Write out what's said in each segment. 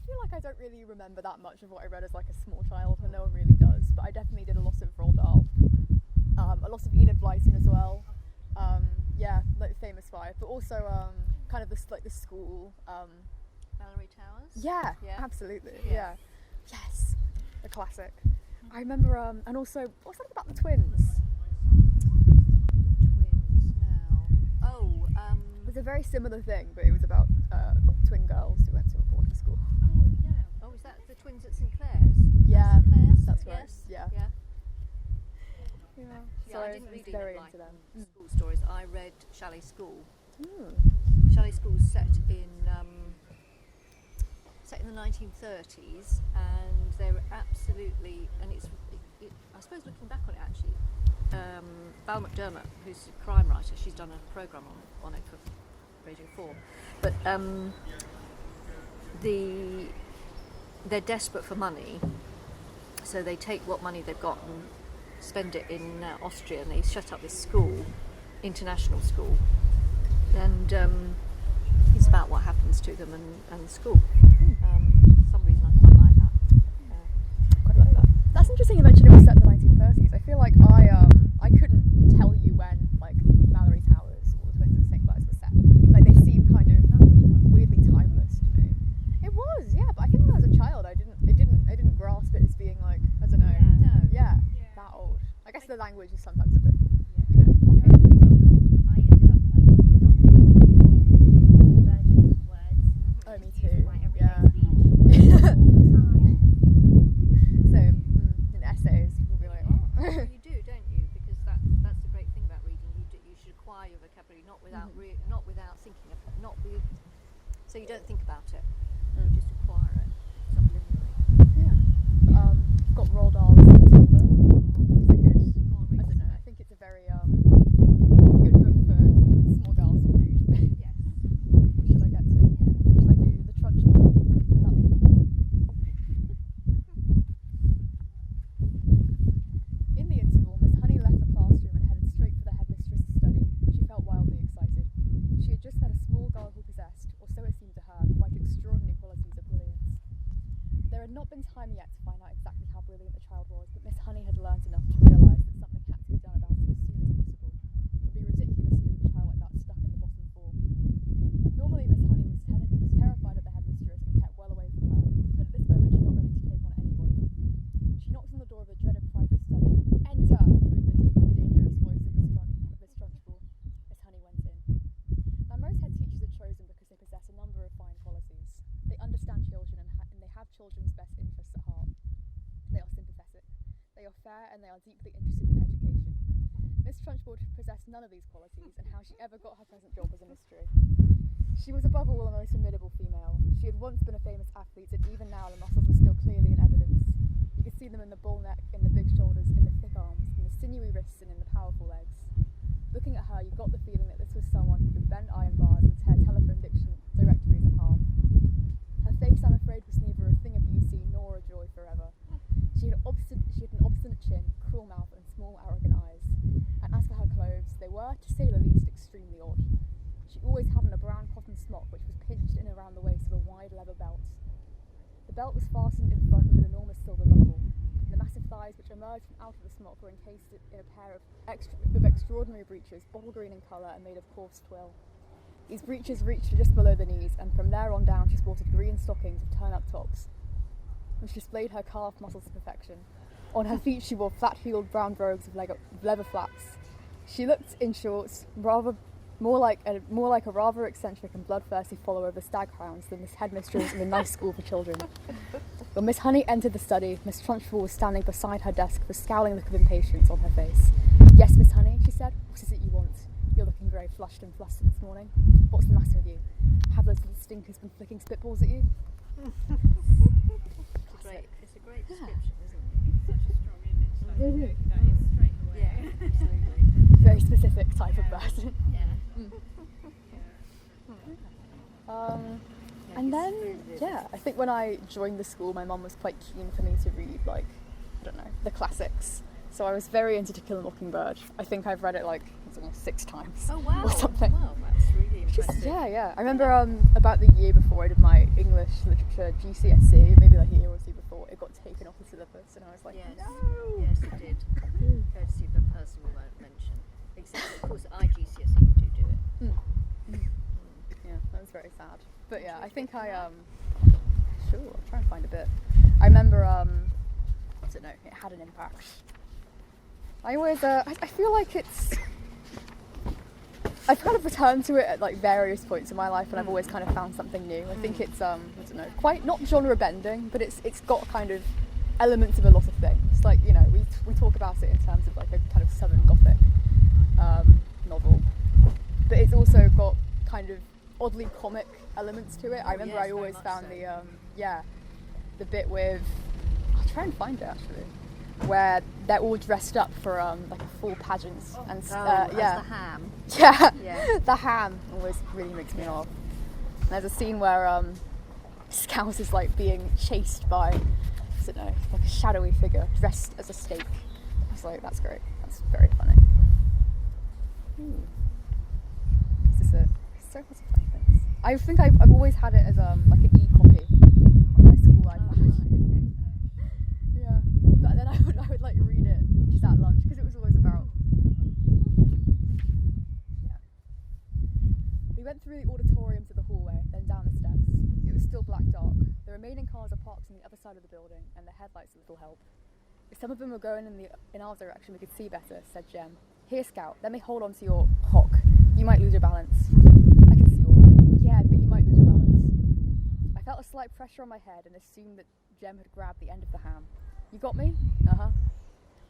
feel like I don't really remember that much of what I read as like a small child, and no one really does, but I definitely did a lot of Roald Dahl, a lot of Enid Blyton as well, like Famous Five, but also kind of the school. Mallory Towers? Yeah, absolutely, yeah. Yes, a classic. I remember, and also, what's that about the twins? It was a very similar thing, but it was about twin girls who went to a boarding school. Oh, yeah. Oh, is that the twins at St Clair's? Yeah, St Clair's? that's right. Yes. Yeah. So I didn't read very it into them. School stories. I read Chalet School. Mm. Chalet School is set in the 1930s, and they were absolutely, and I suppose looking back on it actually, Val McDermott, who's a crime writer, she's done a programme on it for Radio 4, but they're desperate for money, so they take what money they've got and spend it in Austria, and they shut up this school, international school, and it's about what happens to them and the school. For some reason I quite like that. Quite like that. That's interesting you mentioned it was set in the 1930s. I feel like I couldn't tell you when like Mallory Towers or the Twins at St Clair's were set. Like they seem kind of weirdly timeless to me. It was, yeah, but I think when I was a child I didn't grasp it as being like, I don't know, that old. I guess the language is sometimes a bit I ended up like adopting versions of words. Oh, me too. My everyday Yeah. speech all the time. So in essays people will be like, oh. You do, don't you? Because that's the great thing about reading. You should acquire your vocabulary not without not without thinking of so you don't think about it. You just acquire it subliminally. Yeah. Got Roald Dahl's Matilda. It's a good. I don't know. I think it's a very a good book for small girls to read. Yes. What should I get to? Should I do the Trunchbull? That'd be fun. In the interval, Miss Honey left the classroom and headed straight for the headmistress's study. She felt wildly excited. She had just met a small girl who possessed, or so it seemed to her, quite extraordinary qualities of brilliance. There had not been time yet to find out exactly how brilliant the child was, but Miss Honey had learnt enough to realise that something had to be done about it as soon as possible. It would be ridiculous to leave a child like that stuck in the bottom form. Normally Miss Honey was terrified of the headmistress and kept well away from her, but at this moment she felt ready to take on anybody. She knocked on the door of the dreaded private study. "Enter!" boomed the deep and dangerous voice of Miss Trunchbull. Miss Honey went in. Now most head teachers are chosen because they possess a number of fine qualities. They understand children and they have children's best interests at heart. They are sympathetic, they are fair, and they are deeply interested in education. Miss Trunchbull possessed none of these qualities, and how she ever got her present job was a mystery. She was above all a most formidable female. She had once been a famous athlete, and even now the muscles were still clearly in evidence. You could see them in the bull neck, in the big shoulders, in the thick arms, in the sinewy wrists, and in the powerful legs. Looking at her, you got the feeling that this was someone who could bend iron bars and tear telephone directories in half. Her face, I'm afraid, was neither a thing of beauty nor a joy forever. She had an obstinate chin, cruel mouth, and small, arrogant eyes. And as for her clothes, they were, to say the least, extremely odd. She always had on a brown cotton smock which was pinched in around the waist with a wide leather belt. The belt was fastened in front with an enormous silver buckle. The massive thighs which emerged from out of the smock were encased in a pair of extraordinary breeches, bottle green in colour and made of coarse twill. These breeches reached to just below the knees, and from there on down she sported green stockings with turn-up tops, which displayed her calf muscles to perfection. On her feet she wore flat-heeled brown brogues with leather flats. She looked, in short, more like a rather eccentric and bloodthirsty follower of the stag hounds than this headmistress in a nice school for children. When Miss Honey entered the study, Miss Trunchbull was standing beside her desk with a scowling look of impatience on her face. "Yes, Miss Honey," she said. "What is it you want? You're looking very flushed and flustered this morning. What's the matter with you? Have those little stinkers been flicking spitballs at you?" It's a great description, isn't it? Such a strong image. Like, that is straight away. Yeah, absolutely. Very specific type of person. And then, I think when I joined the school, my mum was quite keen for me to read, like, I don't know, the classics. So I was very into To Kill a Mockingbird. I think I've read it, like, I don't know, 6 times. Oh, wow. Or something. Wow, that's really impressive. Yeah. I remember about the year before I did my English literature GCSE, maybe like a year or two before, it got taken off the syllabus, and I was like, Yes, no. yes, it did. Courtesy of a person we won't mention. Except, of course, at IGCSE you do it. Yeah, that was very sad. But yeah, I think sure, I'll try and find a bit. I remember, I don't know, it had an impact. I always, I feel like I've kind of returned to it at like various points in my life, and I've always kind of found something new. I think it's, I don't know, quite not genre bending, but it's got kind of elements of a lot of things. Like, you know, we talk about it in terms of like a kind of Southern Gothic novel, but it's also got kind of oddly comic elements to it. I remember yes, I always found so. the bit with, I'll try and find it actually, where they're all dressed up for like a full pageant and As the ham. Yeah. The ham always really makes me laugh. And there's a scene where Scout is like being chased by, I don't know, like a shadowy figure dressed as a snake. I was like, that's great. That's very funny. Is this it? So lots of fun things. I think I've always had it as like an e-copy on my school iPad. Yeah, but then I would like read it just at lunch because it was always about. Yeah. We went through the auditorium to the hallway, then down the steps. It was still black dark. The remaining cars are parked on the other side of the building, and the headlights a little help. If some of them were going in our direction, we could see better, said Jem. Here, Scout, let me hold on to your hock. You might lose your balance. I can see all right. Yeah, but you might lose your balance. I felt a slight pressure on my head and assumed that Jem had grabbed the end of the ham. You got me? Uh-huh.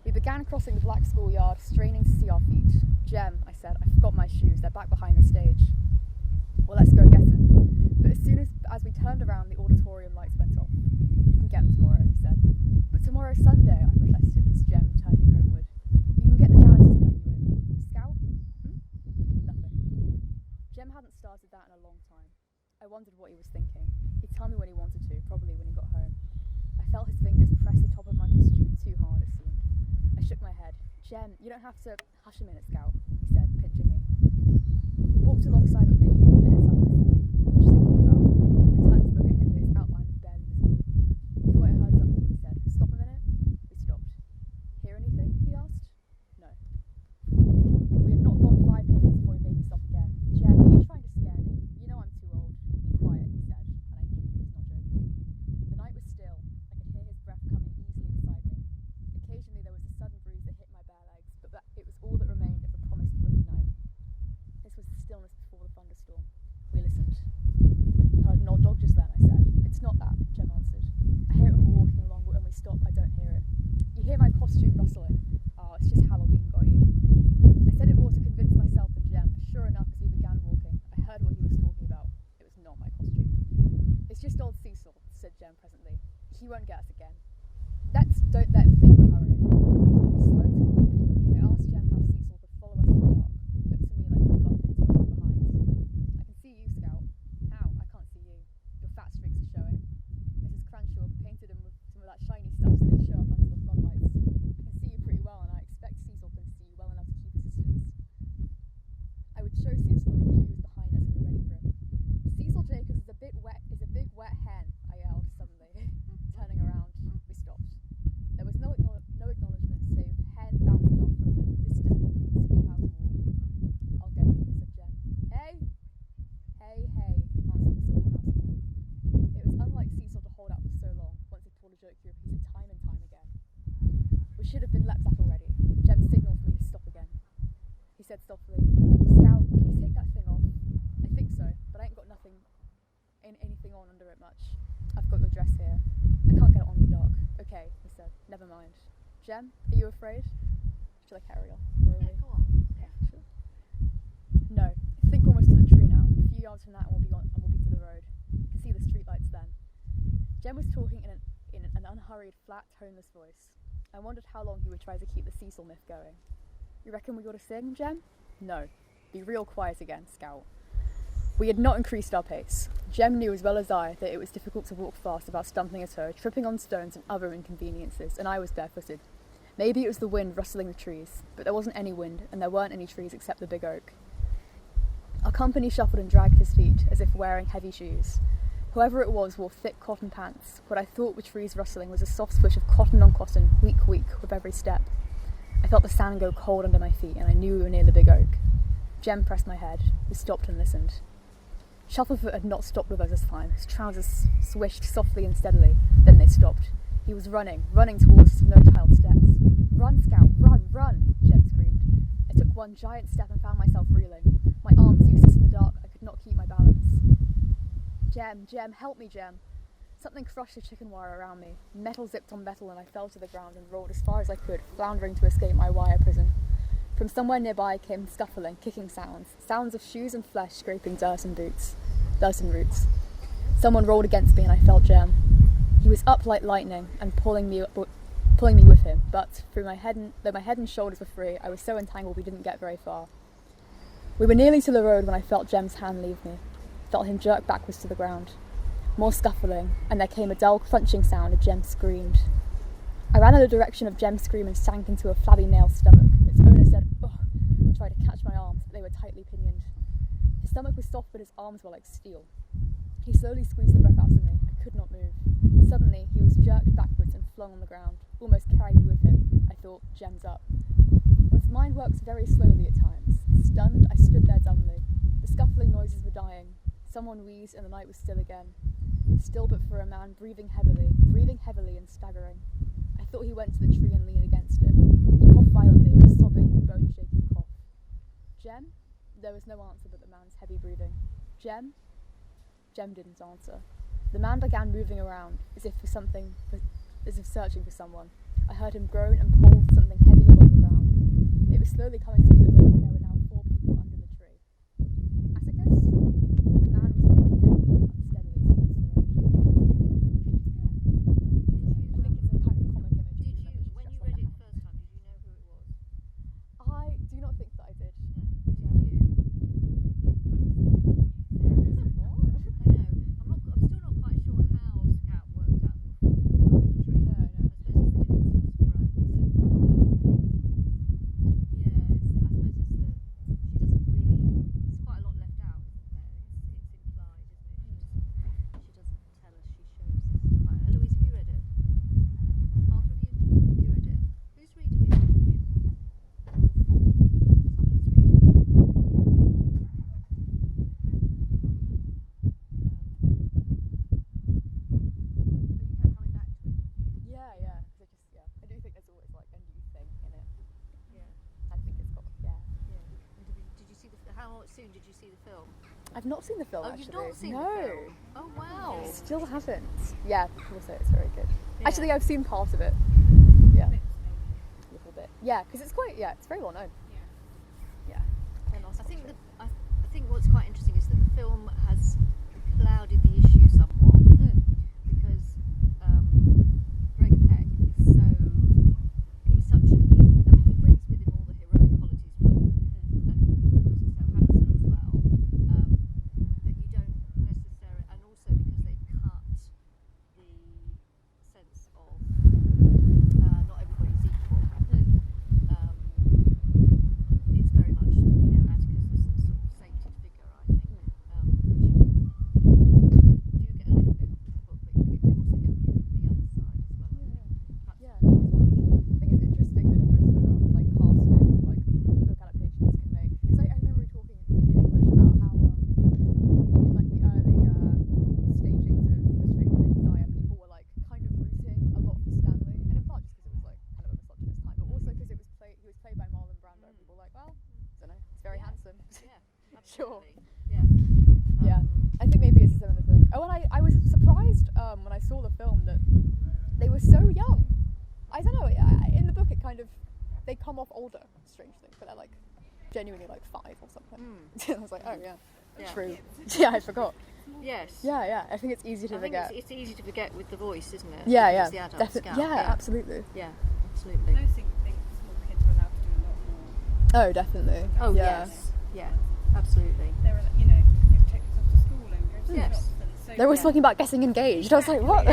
We began crossing the black schoolyard, straining to see our feet. Jem, I said, I forgot my shoes. They're back behind the stage. Well, let's go get them. But as soon as we turned around, the auditorium lights went off. You can get them tomorrow, he said. But tomorrow's Sunday, I protested as Jem turned me homeward. You can get the janitors to let you in. Scout? Nothing. Jem hadn't started that in a long time. I wondered what he was thinking. He'd tell me when he wanted to, probably when he got home. I felt his fingers press the top of my costume too hard, it seemed. I shook my head. Jem, you don't have to... Hush a minute, Scout, he said, pinching me. We walked along silently. Minutes up, I said. What you thinking about? I turned to look at him, but his outline was barely visible. I thought I heard something, he said. Stop a minute. We stopped. Hear anything? He asked. No. We had not gone 5 paces before he made me stop again. Jem, are you trying to scare me? You know I'm too old. Be quiet, he said, and I knew he was not joking. The night was still. I could hear his breath coming easily beside me. Occasionally there was a sudden breeze that hit my bare legs, but it was all that remained of the promised windy night. This was the stillness before the thunderstorm. We listened. Heard an old dog just then, I said. It's not that, Jem answered. I hear it when we're walking along, but when we stop, I don't hear it. You hear my costume rustling. Oh, it's just Halloween got you. I said it more to convince myself than Jem, but sure enough, as we began walking, I heard what he was talking about. It was not my costume. It's just old Cecil, said Jem presently. He won't get us again. Don't let him think we're hurrying. We slowed to walk. I asked Jem how Cecil could follow us in the dark. Looked to me like he'd bumped into us from behind. I can see you, Scout. How? I can't see you. Your fat streaks are showing. Mrs. Cranshaw painted them with some of that shiny stuff so they'd show up under the floodlights. I can see you pretty well, and I expect Cecil can see you well enough to keep his distance. I would show Cecil that we knew he was behind us and we were ready for him. Cecil Jacobs is a big wet hen, I yelled suddenly. Turning around, we stopped. There was no acknowledgement save hen bouncing off from the distant schoolhouse wall. I'll get him, said Jem. Hey! Hey, answered the schoolhouse wall. It was unlike Cecil to hold out for so long. Once he told a joke, he repeated time and time again. We should have been leapt at already. Jem signalled for me to stop again. He said softly, Scout, can you take that thing off? I think so, but I ain't got anything on under it much. I've got your dress here. I can't get it on in the dark. Okay, he said. Never mind. Jem, are you afraid? Shall I carry on? Yeah, go on. Yeah, sure. No. I think we're almost to the tree now. A few yards from that and we'll be to the road. You can see the streetlights then. Jem was talking in an unhurried, flat, toneless voice. I wondered how long he would try to keep the Cecil myth going. You reckon we ought to sing, Jem? No. Be real quiet again, Scout. We had not increased our pace. Jem knew as well as I that it was difficult to walk fast without stumbling a toe, tripping on stones and other inconveniences, and I was barefooted. Maybe it was the wind rustling the trees, but there wasn't any wind, and there weren't any trees except the big oak. Our company shuffled and dragged his feet, as if wearing heavy shoes. Whoever it was wore thick cotton pants. What I thought were trees rustling was a soft swish of cotton on cotton, weak, with every step. I felt the sand go cold under my feet, and I knew we were near the big oak. Jem pressed my head. We stopped and listened. Shufflefoot had not stopped with us this time. His trousers swished softly and steadily. Then they stopped. He was running towards us with no child steps. "Run, Scout, run!" Jem screamed. I took one giant step and found myself reeling. My arms useless in the dark, I could not keep my balance. Jem, help me, Jem. Something crushed the chicken wire around me. Metal zipped on metal and I fell to the ground and rolled as far as I could, floundering to escape my wire prison. From somewhere nearby came scuffling, kicking sounds of shoes and flesh scraping dirt and roots. Someone rolled against me and I felt Jem. He was up like lightning and pulling me with him, but though my head and shoulders were free, I was so entangled we didn't get very far. We were nearly to the road when I felt Jem's hand leave me, felt him jerk backwards to the ground. More scuffling, and there came a dull crunching sound and Jem screamed. I ran in the direction of Jem's scream and sank into a flabby male stomach. Its owner said, "Ugh," and tried to catch my arms, but they were tightly pinioned. His stomach was soft, but his arms were like steel. He slowly squeezed the breath out of me. I could not move. Suddenly, he was jerked backwards and flung on the ground, almost carrying me with him. I thought, Jem's up. One's mind works very slowly at times. Stunned, I stood there dumbly. The scuffling noises were dying. Someone wheezed and the night was still again. Still but for a man breathing heavily and staggering. I thought he went to the tree and leaned against it. He coughed violently, a sobbing, bone-shaking cough. Jem? There was no answer but the man's heavy breathing. Jem? Jem didn't answer. The man began moving around, as if searching for someone. I heard him groan and pull something heavy along the ground. It was slowly coming to me that there were now 4 people under the tree. Atticus? The man was walking heavily and unsteadily towards the road. I think it's a kind of comic image. When you read it the first time, did you know who it was? I do not think that I did. No. Did you? I know. I'm still not quite sure how Scout worked out the 4 people under the tree. No. I suppose it's the different sorts of growth. Yeah, I suppose it's she doesn't really. There's quite a lot left out, isn't there? It's implied, isn't it? She doesn't tell us. She shows us. Eloise, have you read it? Arthur, have you read it? Who's reading it in all 4? Somebody's reading it. But you kept coming back to it. Yeah. I do think there's always like a new thing in it. Yeah. I think it's got, Yeah. Did you see how soon did you see the film? I've not seen the film Oh, actually. you've not seen no. the film? Oh, wow. Still haven't. Yeah, people say it's very good. Yeah. Actually, I've seen part of it. Yeah. A little bit. Yeah, because it's quite, it's very well known. Yeah. And also I think what's quite interesting is that the film has clouded the issue somewhat because Greg Peck is so he brings with him all the heroic qualities from and he's so handsome as well that you don't necessarily, and also because they've cut the sense of not everybody's equal. It's very much, Atticus is a sort of sainted figure, I think, which you do get a little bit of the book, but you also get the other side as well. Yeah. I think it's interesting the difference that like casting, like book adaptations can make. Because I remember we talking in English about how in like the early stagings of A String on Desire, people were like kind of rooting a lot for Stanley, and in part just because it was like kind of a misogynist time, but also because he was played by Marlon Brando. People were like, well, I don't know, he's very handsome. Yeah, Sure. absolutely. Yeah. Yeah, I think maybe it's a similar thing. Oh, and I was surprised when I saw the film that they were so young. I don't know, in the book it kind of, they come off older, strangely, but they're like genuinely like 5 or something. I was like, oh yeah, true. Yeah, I forgot. Yes. Yeah, I think it's easy to I think forget. it's easy to forget with the voice, isn't it? Yeah, Because the adults definitely. scout. Yeah, absolutely. Yeah, absolutely. I think small kids are allowed to do a lot more. Oh, definitely. Oh, yeah. yes. Yeah, absolutely. They're, you know, they take us off to school and go to the Yes. shops. And so They're always talking about getting engaged. I was like, what?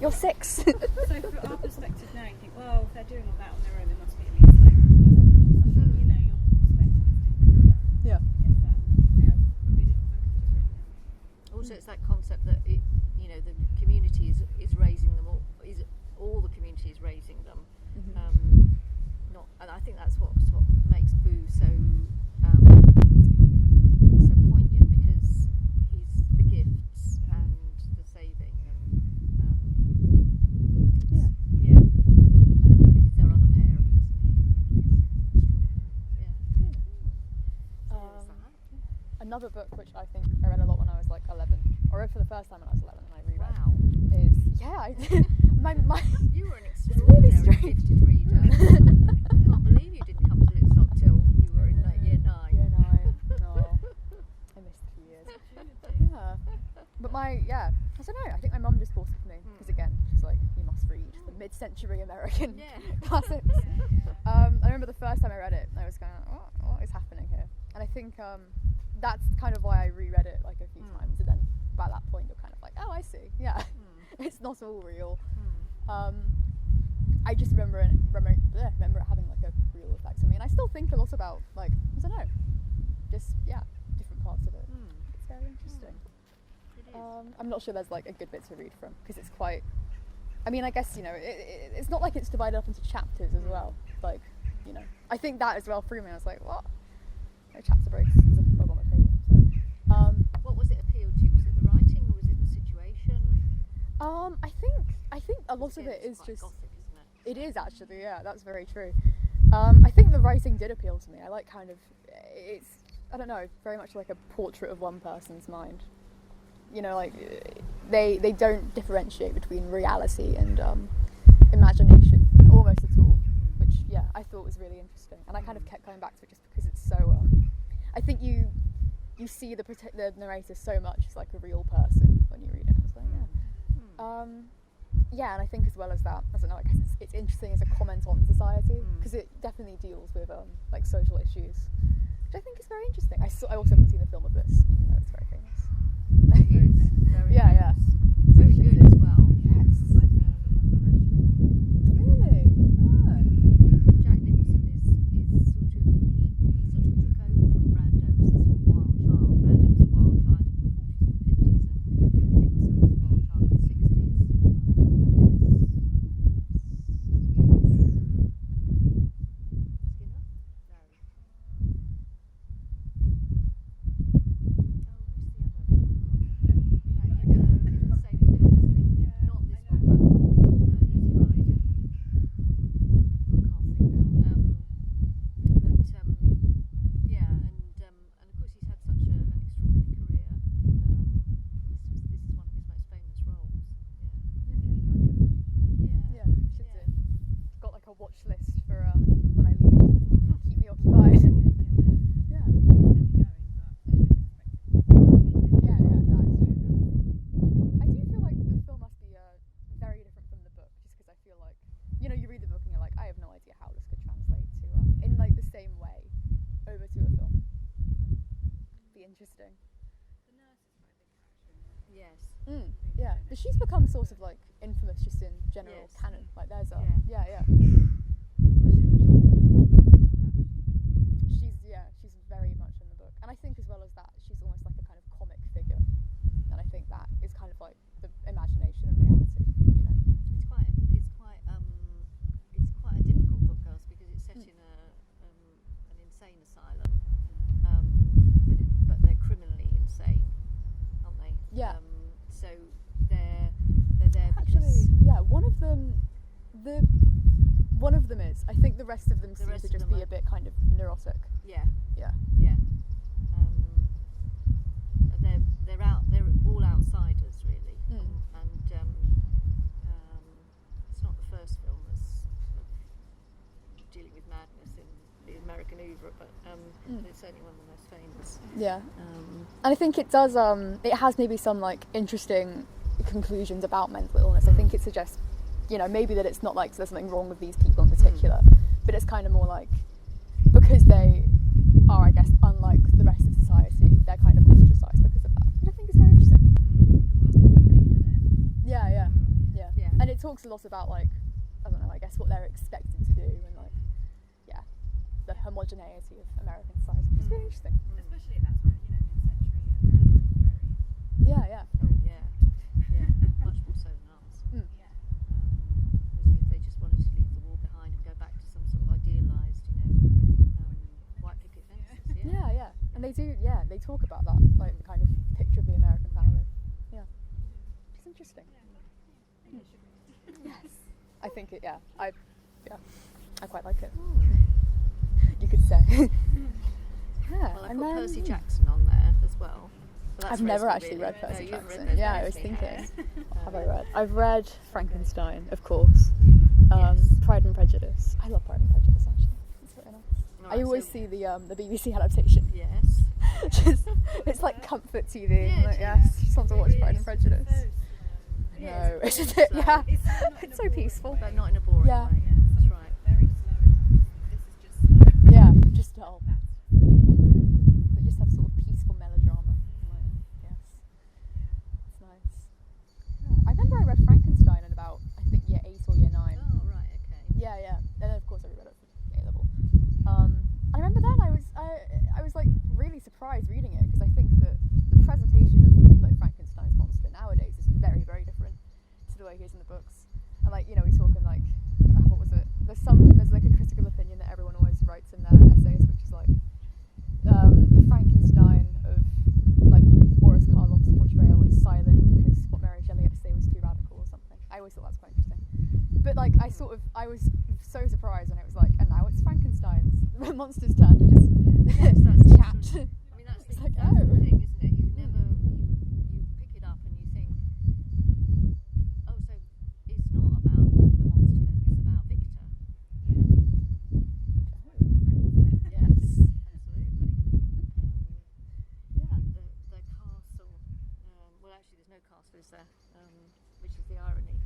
You're 6. So from our perspective now, you think, well, if they're doing all that on their own, they must be at least like 11 or something. You know, your perspective is different. Yeah. I guess that. Yeah. also it's that concept that the community is raising them all the community is raising them. And I think that's what makes Boo so poignant, because he's the gifts and the saving, and he's their other parent, isn't he? Another book which I think I read a lot when I was like 11, or read for the first time when I was 11 and I reread, I did. my You were an extraordinary gifted reader. I can't believe you didn't come to Litsoc till you were in like year 9. Year 9. Oh, I missed a few years. Yeah. But I don't know, I think my mum just bought it for me, because again, she's like, you must read the mid-century American classics. I remember the first time I read it, I was going, what is happening here? And I think that's kind of why I reread it like a few times, and then by that point you're kind of like, oh, I see, it's not all real. I just remember it having like a real effect on me, and I still think a lot about, like, I don't know, just different parts of it. It's very interesting. It is. I'm not sure there's like a good bit to read from, because it's quite, I mean, I guess, it's not like it's divided up into chapters as well, like, I think that as well threw me. I was like, what? No chapter breaks. There's a bug on the table. So. What was it appealed to? Was it the writing, or was it the situation? I think a lot of it is quite just gothic, isn't it? It is actually, yeah, that's very true. I think the writing did appeal to me. I like kind of, it's, I don't know, very much like a portrait of one person's mind. Like they don't differentiate between reality and imagination almost at all, which I thought was really interesting, and I kind of kept coming back to it just because it's so. I think you see the narrator so much as like a real person when you read it. It's like, and I think as well as that, I don't know, I guess it's interesting as a comment on society, because it definitely deals with like social issues, which I think is very interesting. I also haven't seen the film of this. It's very famous. It is very yeah. very good as well. Yes. Really? Ah. Jack Nicholson is sort of he sort of took over from Brando as the sort of wild child. Brando was a wild child in the 40s and 50s, and Nicholson was a wild child in the 60s. She's become sort of like infamous just in general canon. Like there's a she's very much in the book, and I think as well as that, she's almost like a kind of comic figure, and I think that is kind of like the imagination and reality. It's quite a difficult book, girls, because it's set in an insane asylum, but they're criminally insane, aren't they? Yeah. So they're there actually, one of them is. I think the rest of them seem to just be a bit kind of neurotic. Yeah. They're all outsiders, really, and it's not the first film that's dealing with madness in the American oeuvre, but it's certainly one of the most famous. Yeah. And I think it does. It has maybe some like interesting conclusions about mental illness. I think it suggests, maybe that it's not like there's something wrong with these people in particular, but it's kind of more like because they are, I guess, unlike the rest of society, they're kind of ostracized because of that, which I think is very interesting. Yeah. And it talks a lot about like, I don't know, I guess what they're expected to do, and like, the homogeneity of American society, which is very interesting. Especially at that time, mid-century America was very Yeah, yeah. Oh yeah, yeah, much more so than us. Mm. Yeah. As if they just wanted to leave the war behind and go back to some sort of idealised, white picket fences. Yeah, yeah. And they do, yeah, they talk about that, like the kind of picture of the American family. Yeah. It's interesting. Yes. I think it, yeah. I quite like it. You could say. Yeah. Well, I've and got then, Percy Jackson on there as well. But that's I've never Rosemary, actually really. read Percy No, you haven't Jackson. read those Yeah, I books, was yeah. thinking. What have I read? I've read Frankenstein, of course. Yes. Pride and Prejudice. I love Pride and Prejudice, actually. It's very nice. Right, I always so- see the BBC adaptation. Yes. Just, it's like comfort TV. Yeah, I'm like, it yes, is. just want to watch It Pride is. and Prejudice. Yeah, No, it's isn't very it? slow. Yeah. It's not in It's a so boring peaceful. way. But not in a boring Yeah. way. Yeah, That's some right. very slow. This is just slow. Yeah, just dull. They just have sort of peaceful melodrama. Like, yes. It's nice. Yeah. I remember I read Frankenstein in about, I think, year 8 or year 9. Oh right, okay. Yeah, yeah. And then of course I reread it for A level. I remember then I was like really surprised reading it because I think that the presentation of like Frankenstein's monster nowadays is very, very different to the way he is in the books. And like, we're talking like, what was it? There's like a critical opinion that everyone always writes in their essays, which is like the Frankenstein of like Boris Karloff's portrayal is silent because what Mary Shelley had to say was too radical or something. I always thought that was quite interesting. But like I was so surprised when it was like, and now it's Frankenstein's monster's turn to just Yes, that's chat. I mean, that's It's the, like, that's oh. the thing, isn't it? You pick it up and you think, oh, so it's not about the monster then, it's about Victor. Yes, absolutely. Yeah. The castle, well actually there's no castle, is there? Which is the irony.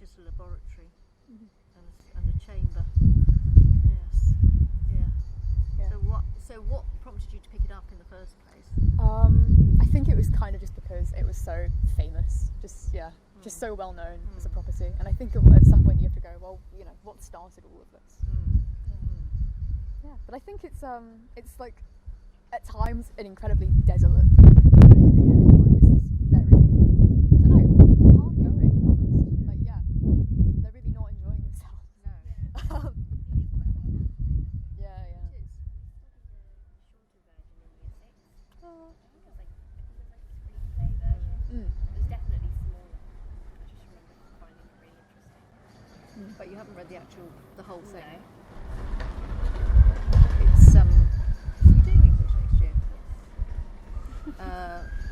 Just a laboratory and a chamber. Yes. Yeah. Yeah. So what prompted you to pick it up in the first place? I think it was kind of just because it was so famous, just so well known as a property, and I think at some point you have to go, well, what started all of this? Yeah, but I think it's like at times an incredibly desolate book. You read it and you're like, this is very, I don't know, hard going almost. Like, yeah, they're really not enjoying themselves. No. Yeah, yeah. It is. It was definitely smaller. I just remember finding it really interesting. But you haven't read the whole thing. No. It's are you doing English next year?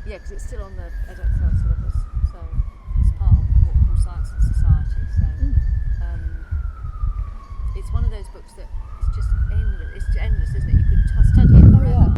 Yeah, because it's still on the edXL syllabus, so it's part of what we call Science and Society. So it's one of those books that it's just endless. It's endless, isn't it? You could study it forever. yeah.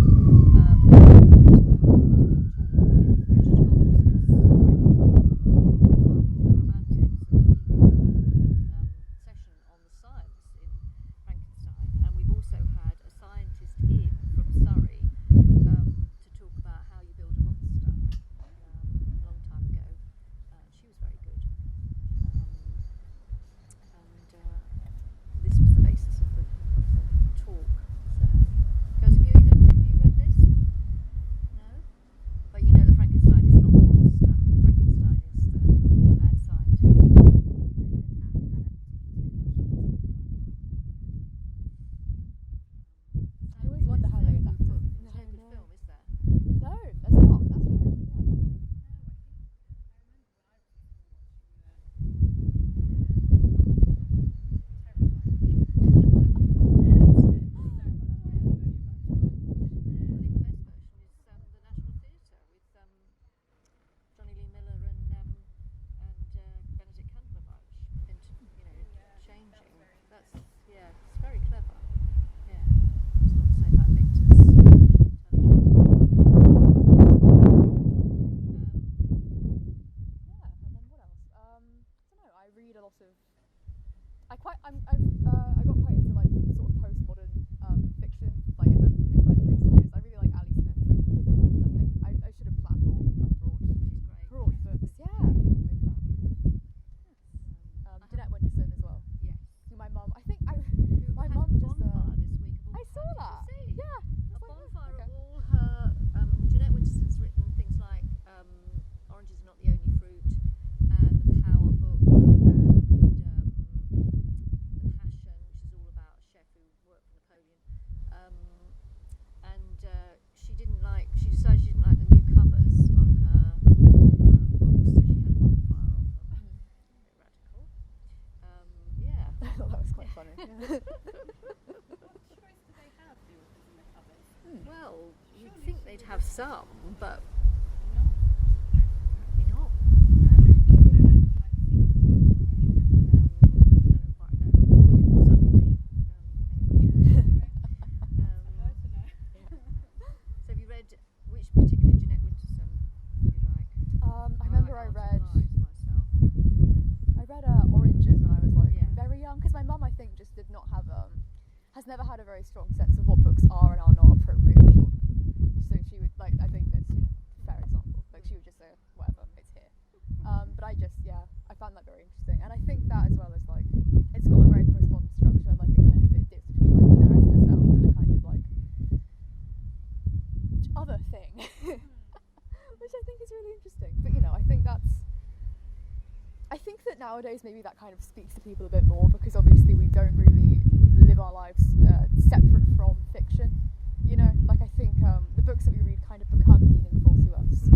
I got quite into like sort of postmodern fiction, like in like recent years. I really like Ali Smith. I should have planned more like broad books. Yeah, big fan. Jeanette Winterson as well. Yes. Who my mum, my Who mum had a just bonfire this week. I saw that. Did you see? Yeah. A It's like, bonfire okay. of all her Jeanette Winterson What choice do they have, the authors and the covers? Well, you'd Surely think she they'd would have some, but Not. apparently not. So have you read which particular Jeanette Winterson do you like? I remember I like read Art and Lies myself. Oranges when I was like Yeah. very young, because my mum, I think, just did not have has never had a very strong sense of what books are and are not appropriate for children. So she would like, I think that's, fair example. Like she would just say whatever, it's here. But I found that very interesting, and I think that as well as like it's got a very postmodern structure. Like it dips between like the narrative itself and then a kind of like other thing, which I think is really interesting. But I think that nowadays maybe that kind of speaks to people a bit more, because obviously we don't really live our lives separate from fiction. Like I think the books that we read kind of become meaningful to us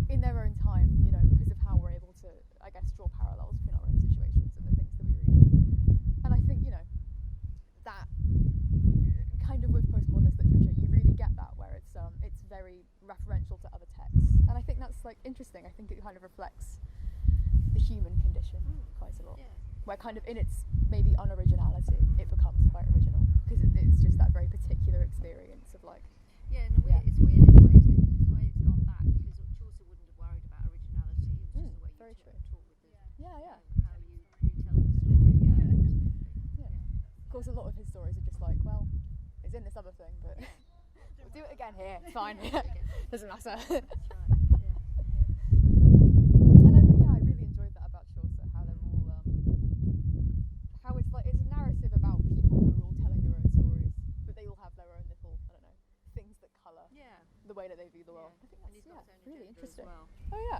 in their own time, because of how we're able to, I guess, draw parallels between our own situations and the things that we read. And I think, that kind of with postmodernist literature, you really get that where it's very referential to other texts. And I think that's like interesting. I think it kind of reflects the human condition quite a lot. Yeah. Where kind of in its maybe unoriginality, it becomes quite original, because it's just that very particular experience of like. Yeah, and it's weird in a way, isn't it? Because the way it's gone back, because Chaucer wouldn't have worried about originality. It was just the way very you true. talk with the, Yeah. how you retell the story. Yeah, absolutely. Yeah. Of course, a lot of his stories are just like, well, it's in this other thing, but we'll do it again here. It's fine. Doesn't matter. That's right. Yeah. And I really enjoyed that about Chaucer, how they're all how it's like it's a narrative about people who are all telling their own stories, but they all have their own little, I don't know, things that colour the way that they view the world. I think And he's that's got his own really agenda interesting. as well. Oh yeah.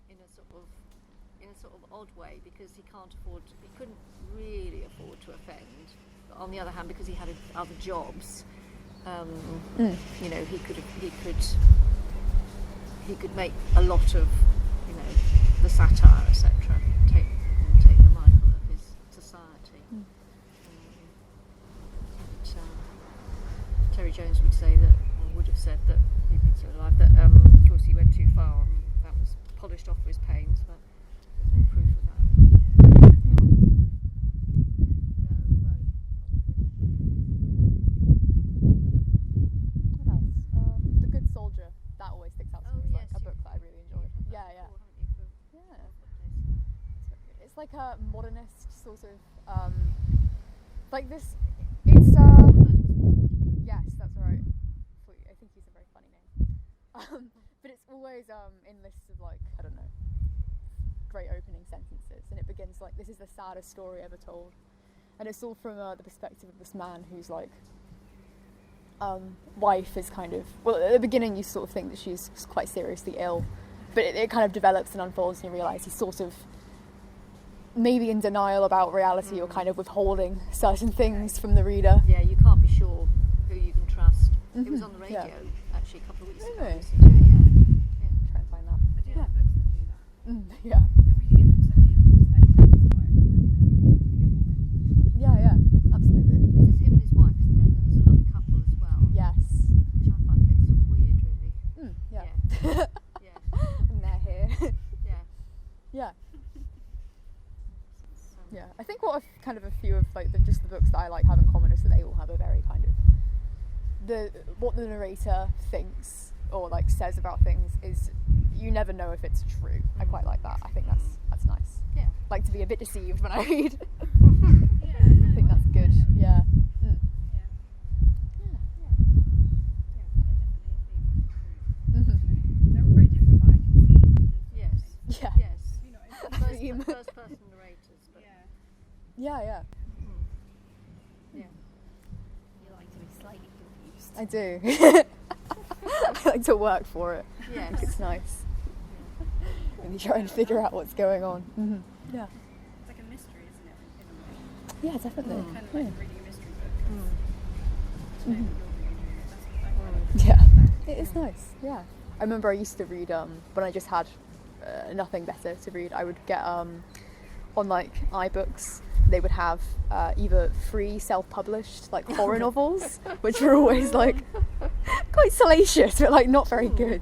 In a sort of odd way, because he couldn't really afford to offend. But on the other hand, because he had other jobs, he could make a lot of the satire, etc. take the Michael of his society. Terry Jones would say that, or would have said that, if he's still alive, that of course he went too far and that was polished off for his pains, but there's no proof of that. No, we won't. What else? The Good Soldier. That always sticks out to me. It's like a book that I really enjoyed. Yeah. It's like a modernist sort of like this. It's yes, that's right. I think he's a very funny name. But it's always in lists of like, I don't know, great opening sentences, and it begins like, this is the saddest story ever told, and it's all from the perspective of this man who's like wife is kind of, well, at the beginning you sort of think that she's quite seriously ill, but it kind of develops and unfolds and you realise he's sort of maybe in denial about reality or kind of withholding certain things from the reader. Yeah, you can't be sure who you can trust. It was on the radio actually a couple of weeks ago. Really? I listened to it, yeah. Try and find that. I do like books that do that. Yeah. You're reading it from so many different perspectives, it's quite Yeah, absolutely. Because there's him and his wife, isn't there? And then there's another couple as well. Yes. Which I find a bit sort of weird, really. Yeah. Yeah. And they're here. Yeah. Yeah. So, Yeah. I think what kind of a few of like the books that I like have in common is that they all have a very kind of what the narrator thinks or like says about things is, you never know if it's true. I quite like that. I think that's nice. Yeah. Like to be a bit deceived when I read. Yeah, I think that's good. Yeah. They're all very different, but I can see yes. Yeah. Yes. you know, First person narrators. But Yeah. yeah. You like to be slightly confused. I do. I like to work for it. I think Yes. it's nice. When you try and figure out what's going on. Yeah. it's like a mystery, isn't it? In a way. Yeah, definitely. Kind of like reading a mystery book. Yeah. It is nice. Yeah. I remember I used to read when I just had nothing better to read. I would get on like iBooks they would have either free self-published like horror novels, which were always like quite salacious but like not very good,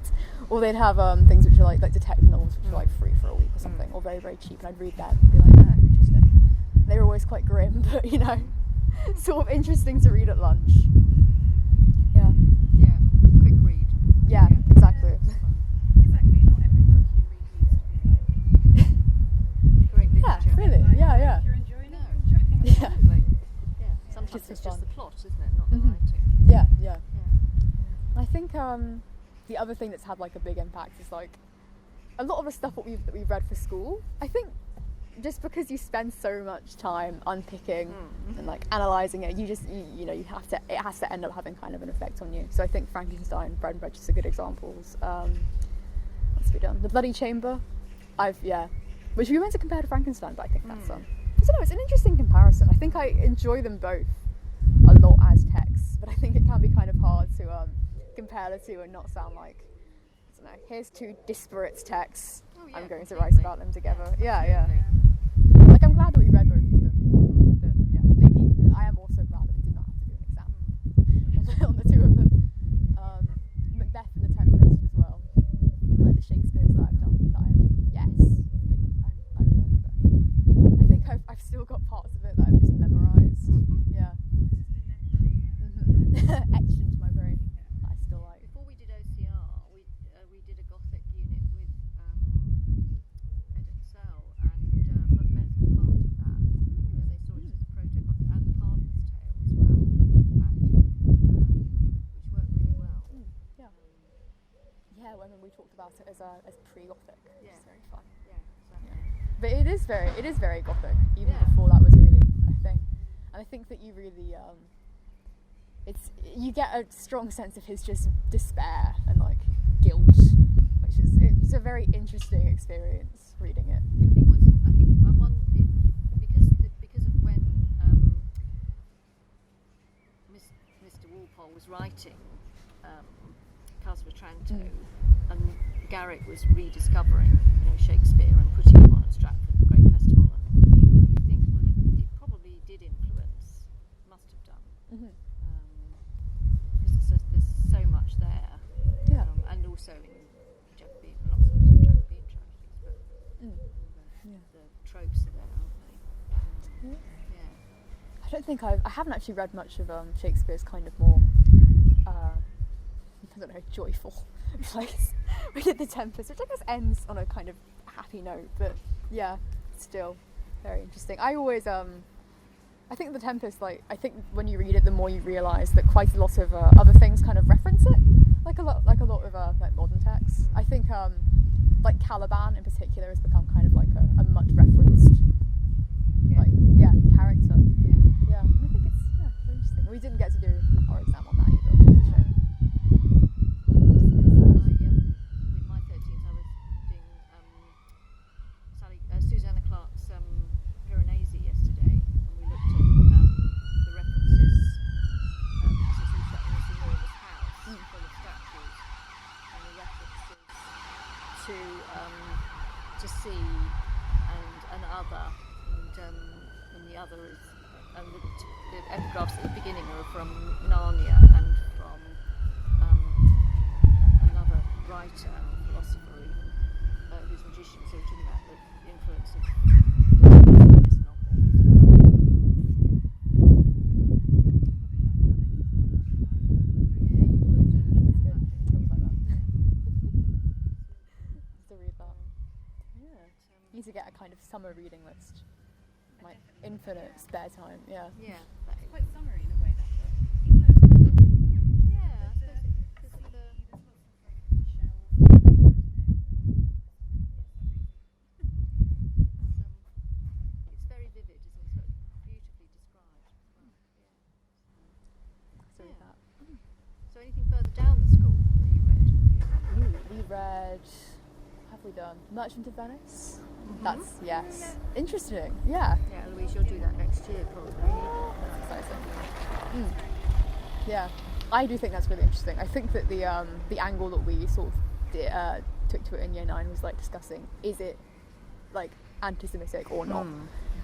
or they'd have things which are like detective novels which are like free for a week or something, or very, very cheap, and I'd read them and be like, oh, interesting. They were always quite grim, but you know, sort of interesting to read at lunch. Yeah. Yeah, quick read. Yeah, exactly. Exactly. Not every book you read needs to be like. Great Yeah, literature. really. like, Yeah, yeah. If you're enjoying No. it, you're enjoying it. Yeah. Absolutely. Yeah. Sometimes Just for it's just fun. the plot, isn't it? Not the Mhm. writing. Yeah, yeah. Yeah. I think the other thing that's had like a big impact is like a lot of the stuff that we've read for school. I think just because you spend so much time unpicking and like analysing it, you know, it has to end up having kind of an effect on you. So I think Frankenstein, Bread and Prejudice are good examples. What's to be done? The Bloody Chamber, which we meant to compare to Frankenstein, but I think that's I don't know, it's an interesting comparison. I think I enjoy them both a lot as texts, but I think it can be kind of hard to compare the two and not sound like, I don't know, here's two disparate texts, Oh, yeah, I'm going to completely. write about them together. Yeah, yeah. Absolutely. Like, I'm glad that we read both of them, but yeah, maybe I am also glad that we did not have to do an exam on the two of them. Macbeth and the Tempest as well, and like the Shakespeare's that I've done. I really like Macbeth. I think I've still got parts of it that I've just memorised. Yeah. Etched into my brain. I still like. Before we did OCR, we did a Gothic unit with Ed Excel, and Macbeth was part of that because they saw it as a proto-Gothic, and the Pardon's Tale as well, in fact, which worked really well. Yeah. Yeah, when we talked about it as pre-Gothic, which Yeah. is very fun. Yeah, exactly. But it is very Gothic, even Yeah. before that was really a thing. And I think that you really, you get a strong sense of his just despair and like guilt, which is it's a very interesting experience reading it. I wonder because of when Mr. Walpole was writing Castle of Otranto, and Garrick was rediscovering, you know, Shakespeare and putting him on at Stratford, the Great Festival, and you think, well, it probably did influence, must have done, because there's so much there, Yeah. and also in Jacobean, not so much the Jacobean tragedies, but the tropes are there, aren't they? Yeah. I don't think I haven't actually read much of Shakespeare's kind of more, I don't know, joyful place. We did the Tempest, which I guess ends on a kind of happy note, but yeah, still very interesting. I always, I think the Tempest, like, I think when you read it, the more you realise that quite a lot of other things kind of reference it, like a lot of like modern texts. I think like Caliban in particular has become kind of like a much referenced character. Yeah, and I think it's very interesting. We didn't get to do our exam on that either. Which is a shame. With my 13th, I was doing Susanna Clarke's Piranesi yesterday, and we looked at the references, because it's all set in this enormous house full of statues, and the references to sea and other, and the other is, and the epigraphs at the beginning are from Narnia and from another writer, philosopher, who's a magician, so we're talking about the influence of this novel as well. Yeah, you would. That's good. I would like that. To read that. Yeah. Need to get a kind of summer reading list. Like infinite spare time. Yeah. Yeah. It's quite summery in a way, that book. Even though it's quite gothic. Yeah, I suppose because of the... It's very vivid, isn't it? It's beautifully described as well. So read that. So anything further down the school that you read? We read. Have we done Merchant of Venice? That's interesting. Yeah. Yeah, Louise, you'll do that next year probably. That's exciting. Yeah, I do think that's really interesting. I think that the angle that we sort of took to it in year 9 was like discussing, is it like anti-Semitic or not?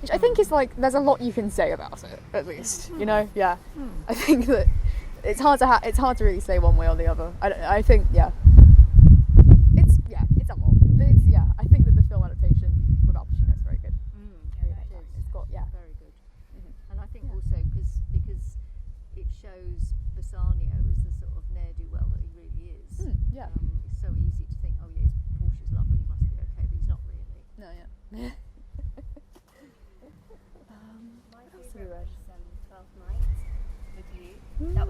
which I think is like there's a lot you can say about it, at least, you know. Yeah, I think that it's hard to really say one way or the other. I think it's a lot, but I think that the film adaptation with Al Pacino is very good. It's got very good. And I think also because it shows Bassanio as the sort of ne'er-do-well that he really is. It's so easy to think, oh yeah, Portia's lovely, he must be okay, but he's not really. No, My favourite was 12 Nights with You. That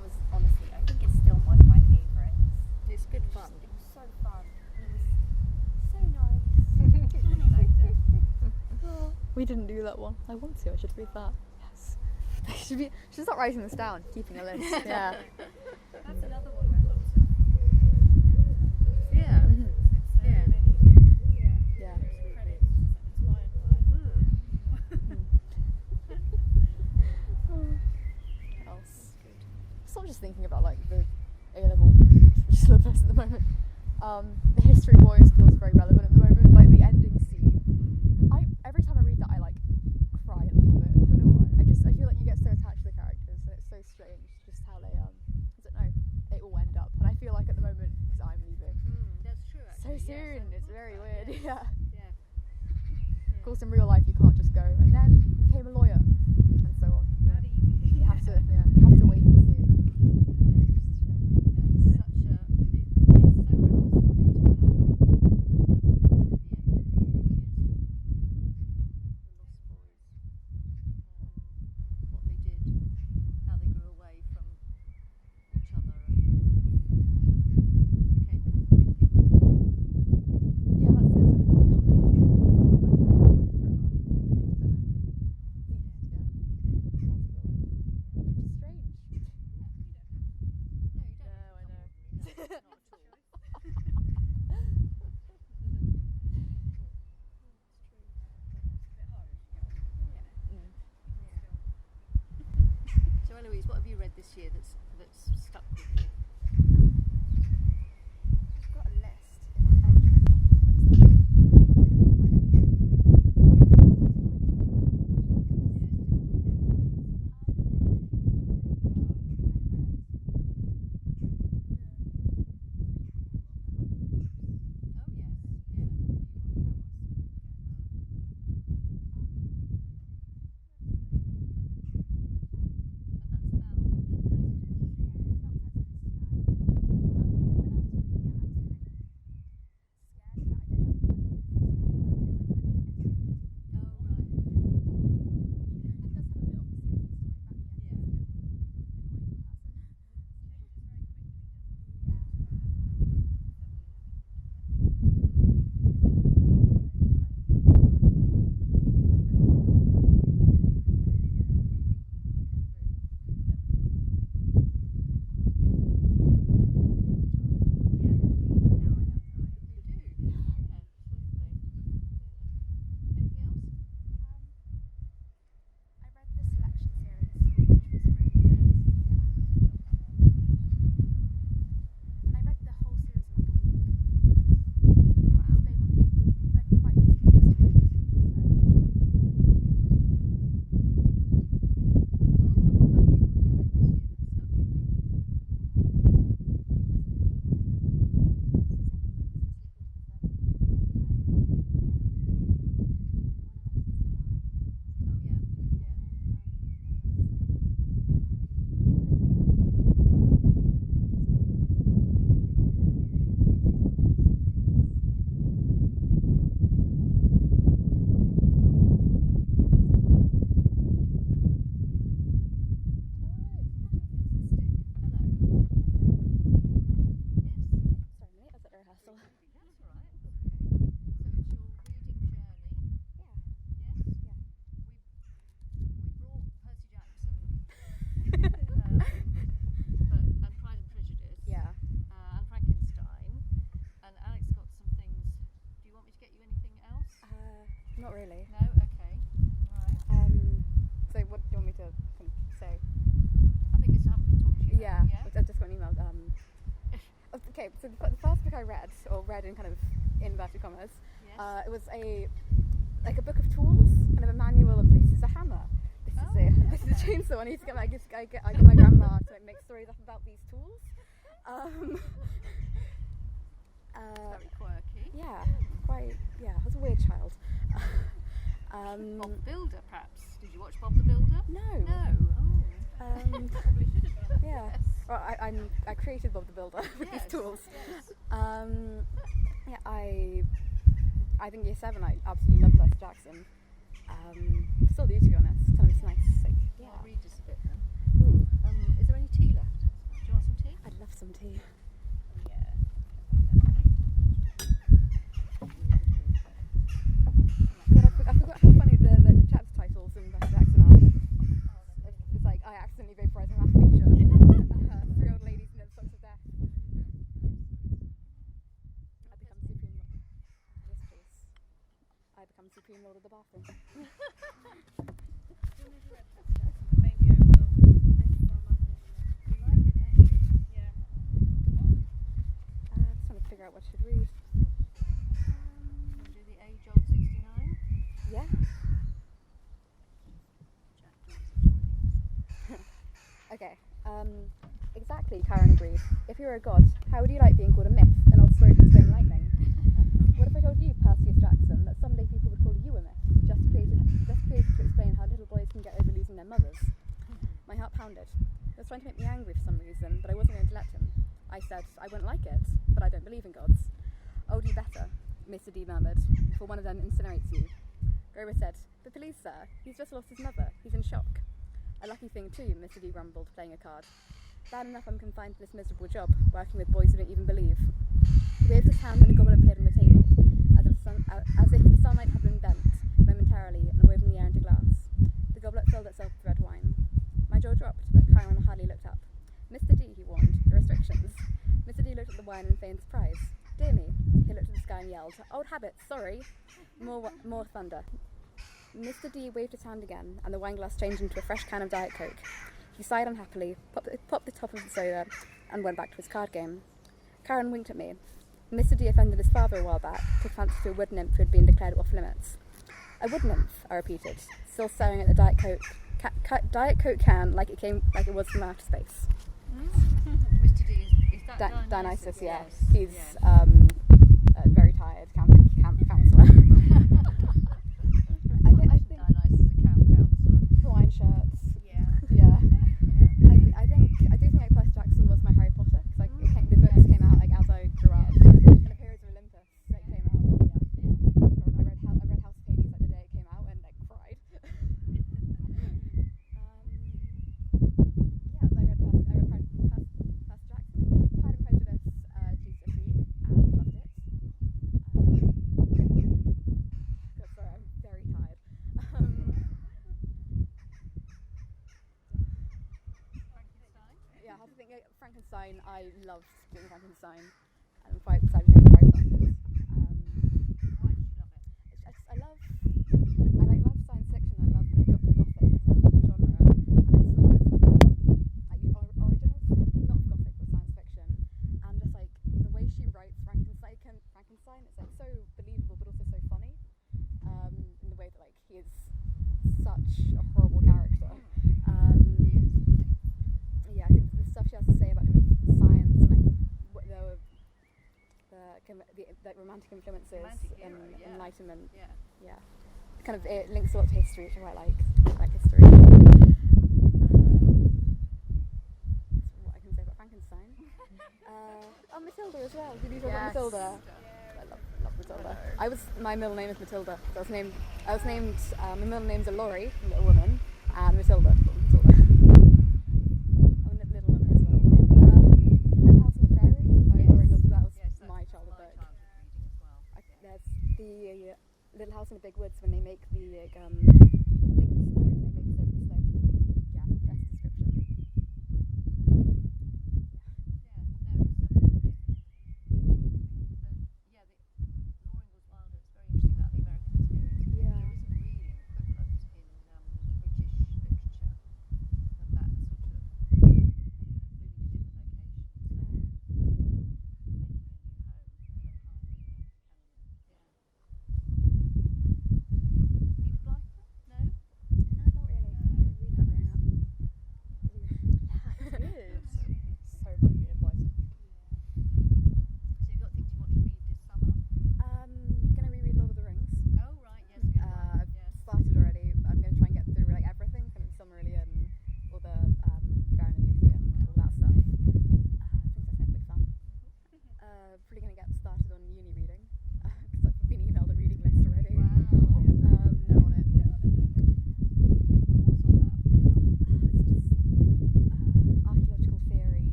was honestly, I think it's still one of my favourites. It's good fun. It was so fun. It was so nice. I really liked it. we didn't do that one. I want to. I should read that. Yes. should start writing this down, keeping a list. Yeah. That's another one where lots of Yeah. Yeah. credits inspired by. What else? So I'm just thinking about like the A-level syllabus at the moment. The History Boys feels very relevant at the moment. Like the ending scene. Every time I read that, I like cry a little bit. I don't know why. I feel like you get so attached to the characters, and it's so strange just how they they all end up. And I feel like at the moment, because I'm leaving That's true. so Actually. soon, it's very weird. Yeah. Yeah. Of course, in real life, you can't just go and then became a lawyer and so on. How do you You have to wait and see. It's so reminiscent of Peter this year that's stuck with you? I've got a list. Looks like. Not really. No? Okay. Alright. So what do you want me to kind of say? I think it's something to talk to you Yeah, about. I just got an email. Okay, so the first book I read, or read in kind of inverted commas, Yes. it was a like a book of tools, kind of a manual of this is a hammer, this is a chainsaw. I need to get I get my grandma to make stories up about these tools. Very quirky. Yeah, quite. Yeah, I was a weird child. Bob the Builder, perhaps. Did you watch Bob the Builder? No. Probably should have done. Yeah. Well, I created Bob the Builder with these tools. Yes. Yeah, I think year 7 I absolutely loved Percy Jackson. Still do, to be honest. It's nice. Like, yeah. I'll read just a bit then. Ooh, Is there any tea left? Do you want some tea? I'd love some tea. Yeah. God, I forgot how funny the chapter titles in Percy Jackson are. It's like, I accidentally vaporized my math teacher. 3 old ladies in the socks of death. I become supreme lord. Yes, please. I become supreme lord of the bathroom. Maybe I will this summer. You like it, don't you? Yeah. Just trying to figure out what I should read. Want to do the age-old 69? Yeah. Jack Jones is joining us. Okay. Exactly, Karen agreed. If you were a god, how would you like being called a myth, an old story to explain lightning? What if I told you, Percy Jackson, that someday people would call you a myth, just created to explain how little boys can get over losing their mothers? My heart pounded. He was trying to make me angry for some reason, but I wasn't going to let him. I said, I wouldn't like it, but I don't believe in gods. Oh, do better, Mr. D murmured, before one of them incinerates you. Grover said, but please, sir, he's just lost his mother. He's in shock. A lucky thing too, Mr. D grumbled, playing a card. Bad enough I'm confined to this miserable job, working with boys who don't even believe. He waved his hand and a goblet appeared on the table, as if the sunlight had been bent, momentarily, and woven the air into glass. The goblet filled itself with red wine. My jaw dropped, but Chiron hardly looked up. Mr. D, he warned, your restrictions. Mr. D looked at the wine in feigned surprise. Dear me, he looked at the sky and yelled, old habits, sorry. More thunder. Mr. D waved his hand again, and the wineglass changed into a fresh can of Diet Coke. He sighed unhappily, popped the top of the soda, and went back to his card game. Karen winked at me. Mr. D offended his father a while back, took fancy to a wood nymph who had been declared off limits. A wood nymph, I repeated, still staring at the Diet Coke can like it was from outer space. Mr. D, is that Dionysus, yeah. Yes. He's yes. a very tired camp counsellor. I think Dionysus is a camp counsellor. Hawaiian shirts. Yeah. Yeah. I do think like Percy Jackson was my Harry Potter because the books came out like as I grew up. And the Heroes of Olympus came out. Yeah. God, I read House of Hades like the day it came out and like cried. So I read Percy Jackson, Pride and Prejudice, GCSE, and loved it. God, sorry, I'm very tired. Frankenstein? Yeah, I have to think Frankenstein. I loved doing Frankenstein, and I'm quite excited to write about it. Why did you love it? I love science fiction. I love the gothic as a genre, and I just love the origin of not gothic but science fiction, and just like the way she writes Frankenstein. It's like so believable, but also so funny. In the way that like he is such a horrible character. Yeah, I think the stuff she has to say about kind of science and like the romantic influences Romantic and hero, yeah. enlightenment. Yeah. Yeah, kind of it links a lot to history, which I quite like. I like history. That's what I can say about Frankenstein. Matilda as well. Did you talk about Matilda? I love Matilda. My middle name is Matilda. So I was named. My middle name's a Laurie, Little Woman, and Matilda. Matilda. I'm a Little Woman as well. Little House on the Prairie by Laurie Gilbert. That was my childhood book. Reading as well. There's the Little House in the Big Woods when they make the thing in the snow. They make the snow. Yeah, best description. Loring was Wilder. It's very interesting about the American experience. Yeah. There isn't really an equivalent in British literature of that sort of moving to different locations, making a new home for a pioneer. And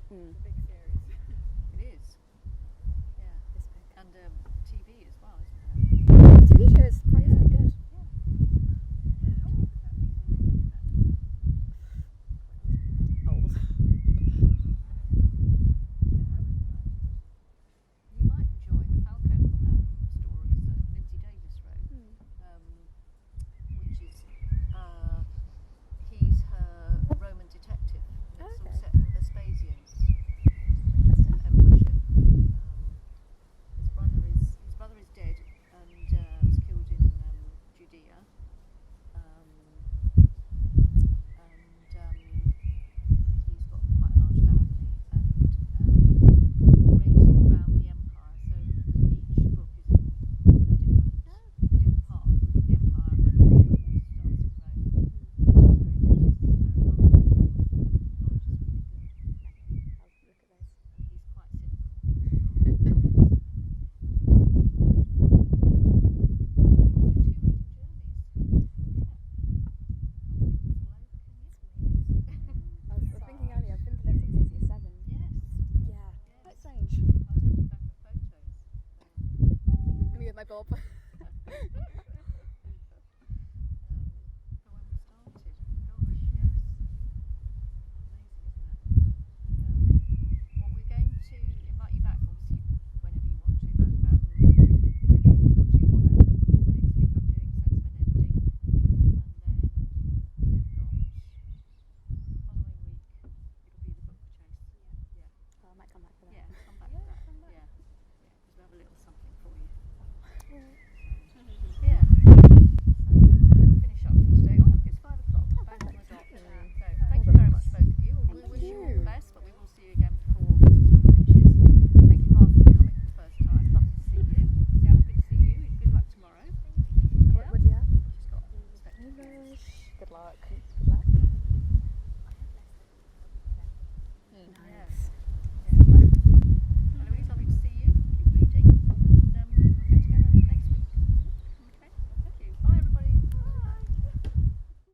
It's a big series. It is. Yeah. This big. And TV as well, isn't it? The TV show is surprisingly good. Yeah, how old would that be when you watch that? Old. Yeah, I really like it. You might enjoy the Falcon stories that Lindsay Davis wrote, which is he's her Roman detective. It's all Okay. set in Vespasian's emperorship. His brother is dead and was killed in Judea. And he's got quite a large family, and it ranges all around the empire. So each book is in a different part of the empire, but it all starts in Rome. So it's very good. Her knowledge is really good. I'll look at those. And he's quite cynical. I was thinking earlier, I've been to Litsoc since year 7. Yes. Yeah. Quite strange. I was looking back at photos. Me with my bob. For when we started. Gosh, yes. Amazing, isn't it? Well, we're going to invite you back, obviously, whenever you want to, but we've got 2 more left, haven't we? Next week I'm doing Sentiment Ending, and then we've got following week it'll be the book chase. Yeah. Oh, I might come back for that. Yeah, come back for that. Yeah. Yeah, because we have a little something for you.